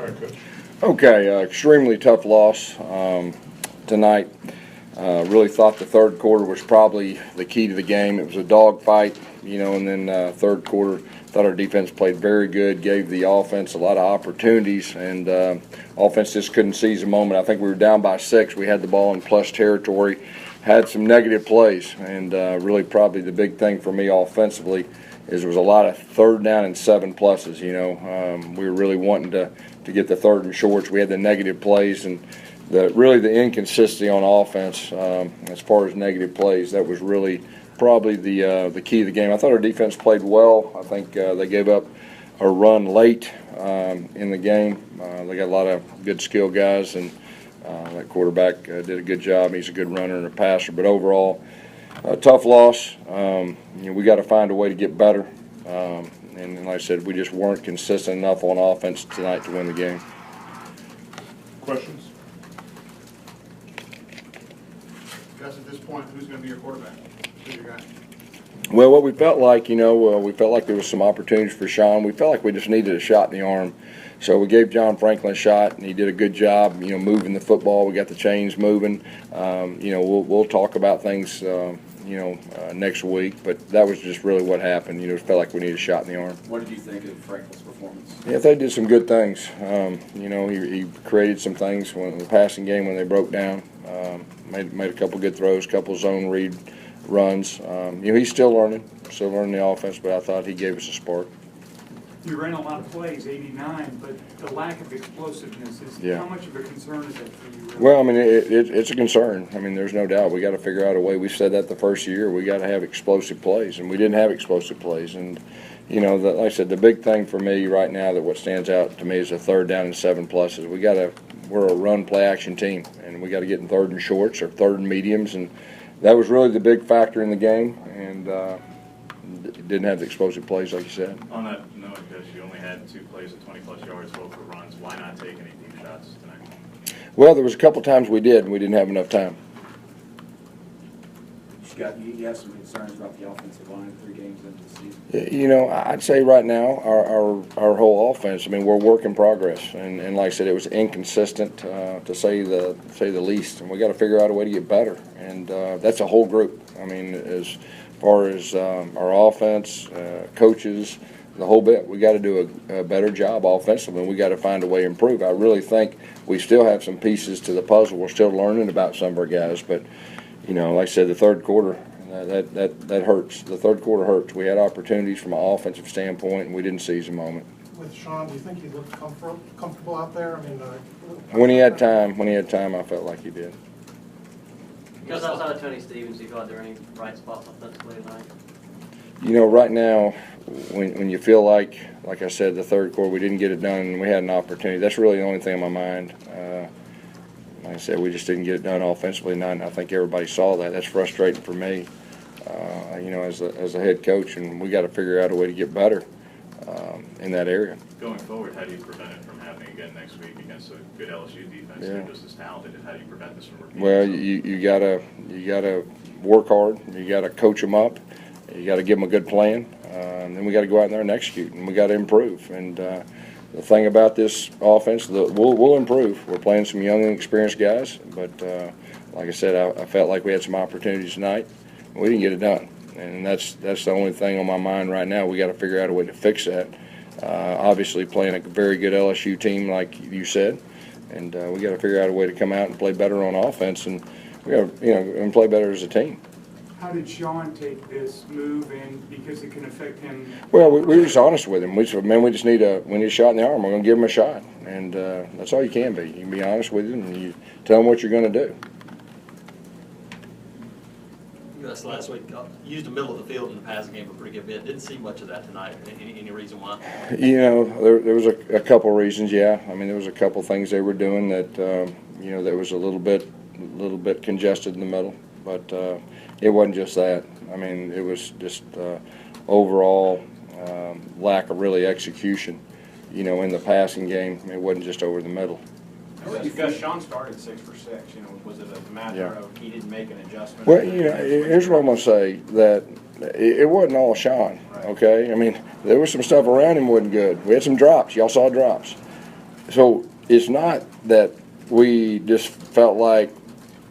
All right, Coach. Okay, extremely tough loss tonight. Really thought the third quarter was probably the key to the game. It was a dogfight, and then third quarter, thought our defense played very good, gave the offense a lot of opportunities, and offense just couldn't seize the moment. I think we were down by 6. We had the ball in plus territory, had some negative plays, and really probably the big thing for me offensively is there was a lot of 3rd down and 7 pluses. We were really wanting to get the 3rd and shorts. We had the negative plays and really the inconsistency on offense as far as negative plays. That was really probably the key to the game. I thought our defense played well. I think they gave up a run late in the game. They got a lot of good skill guys, and that quarterback did a good job. He's a good runner and a passer. But overall, a tough loss. We got to find a way to get better. And like I said, we just weren't consistent enough on offense tonight to win the game. Questions? Gus, at this point, who's going to be your quarterback? Who's your guy? Well, what we felt like, we felt like there was some opportunities for Sean. We felt like we just needed a shot in the arm. So we gave John Franklin a shot, and he did a good job, moving the football. We got the chains moving. We'll talk about things, next week. But that was just really what happened. It felt like we needed a shot in the arm. What did you think of Franklin's performance? Yeah, they did some good things. He created some things in the passing game when they broke down. Made a couple good throws, couple zone read runs. He's still learning the offense, but I thought he gave us a spark. You ran a lot of plays, 89, but the lack of explosiveness how much of a concern is that for you? Really? Well, it's a concern. There's no doubt. We got to figure out a way. We said that the first year. We got to have explosive plays, and we didn't have explosive plays. And like I said, the big thing for me right now, that what stands out to me is a 3rd down and 7 pluses. We're a run play action team, and we got to get in 3rd and shorts or 3rd and mediums, and that was really the big factor in the game. And didn't have the explosive plays like you said. On that note, because you only had 2 plays of 20-plus yards, both were runs, why not take any deep shots tonight? Well, there was a couple times we did, and we didn't have enough time. Scott, you have some concerns about the offensive line 3 games into the season? I'd say right now our whole offense. We're work in progress, and like I said, it was inconsistent to say the least. And we got to figure out a way to get better, and that's a whole group. As far as our offense, coaches, the whole bit, we got to do a better job offensively, and we got to find a way to improve. I really think we still have some pieces to the puzzle. We're still learning about some of our guys, but like I said, the third quarter, that hurts. The third quarter hurts. We had opportunities from an offensive standpoint, and we didn't seize the moment. With Sean, do you think he looked comfortable out there? When he had time, I felt like he did. Because outside of Tony Stevens, you got there any bright spots offensively tonight? Right now, when you feel like I said, the third quarter, we didn't get it done, and we had an opportunity. That's really the only thing on my mind. Like I said, we just didn't get it done offensively, and I think everybody saw that. That's frustrating for me, as a head coach, and we got to figure out a way to get better in that area. Going forward, how do you prevent it from happening again next week against a good LSU defense? Yeah. They're just as talented. How do you prevent this from repeating? Well, you gotta work hard. You gotta coach them up. You gotta give them a good plan. And then we got to go out there and execute, and we got to improve. And the thing about this offense, we'll improve. We're playing some young and experienced guys, but like I said, I felt like we had some opportunities tonight. We didn't get it done, and that's the only thing on my mind right now. We got to figure out a way to fix that. Obviously, playing a very good LSU team, like you said, and we got to figure out a way to come out and play better on offense, and we got and play better as a team. How did Sean take this move, and because it can affect him? Well, we were just honest with him. We said, man, we need a shot in the arm. We're going to give him a shot, and that's all you can be. You can be honest with him, and you tell him what you're going to do. That's last week. Used the middle of the field in the passing game for a pretty good bit. Didn't see much of that tonight. Any reason why? There was a couple reasons. Yeah, there was a couple things they were doing that that was a little bit congested in the middle, but it wasn't just that. It was just overall lack of really execution. In the passing game, it wasn't just over the middle. Because Sean started 6 for 6, was it a matter of he didn't make an adjustment? Well, here's what I'm going to say, that it wasn't all Sean, okay? There was some stuff around him wasn't good. We had some drops. Y'all saw drops. So it's not that we just felt like,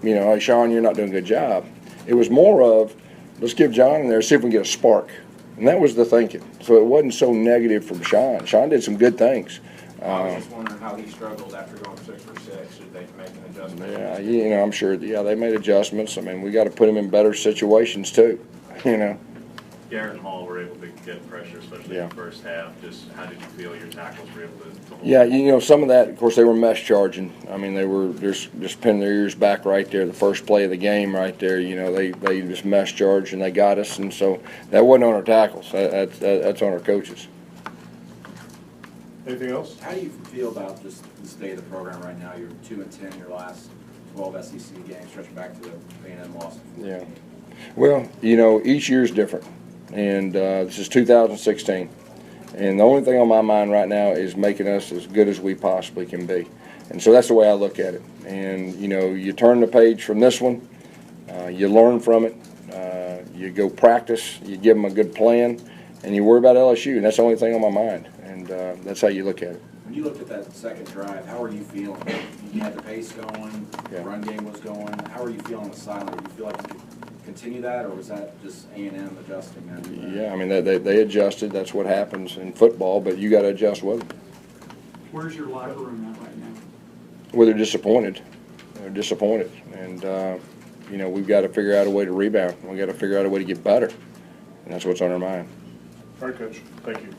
you know, hey, Sean, you're not doing a good job. It was more of, let's give John in there, see if we can get a spark. And that was the thinking. So it wasn't so negative from Sean. Sean did some good things. I was just wondering how he struggled after going 6 for 6. Did they make an adjustment? Yeah, you know, I'm sure, yeah, they made adjustments. I mean, we got to put him in better situations too, you know. Garrett and Hall were able to get pressure, especially in the first half. Just how did you feel your tackles were able to hold? Yeah, you know, some of that, of course, they were mesh charging. I mean, they were just pinning their ears back right there, the first play of the game right there. You know, they just mesh charged and they got us, and so that wasn't on our tackles. That's on our coaches. Anything else? How do you feel about just the state of the program right now? You're 2-10 your last 12 SEC games, stretching back to the A&M loss. Yeah. Well, you know, each year is different, and this is 2016. And the only thing on my mind right now is making us as good as we possibly can be. And so that's the way I look at it. And, you know, you turn the page from this one, you learn from it, you go practice, you give them a good plan, and you worry about LSU. And that's the only thing on my mind. And that's how you look at it. When you looked at that second drive, how were you feeling? You had the pace going, the Yeah. run game was going. How were you feeling on the sideline? Did you feel like you could continue that, or was that just A&M adjusting? Yeah, I mean, they adjusted. That's what happens in football, but you got to adjust with them. Where's your locker room at right now? Well, they're disappointed. They're disappointed. And, you know, we've got to figure out a way to rebound. We've got to figure out a way to get better. And that's what's on our mind. All right, Coach. Thank you.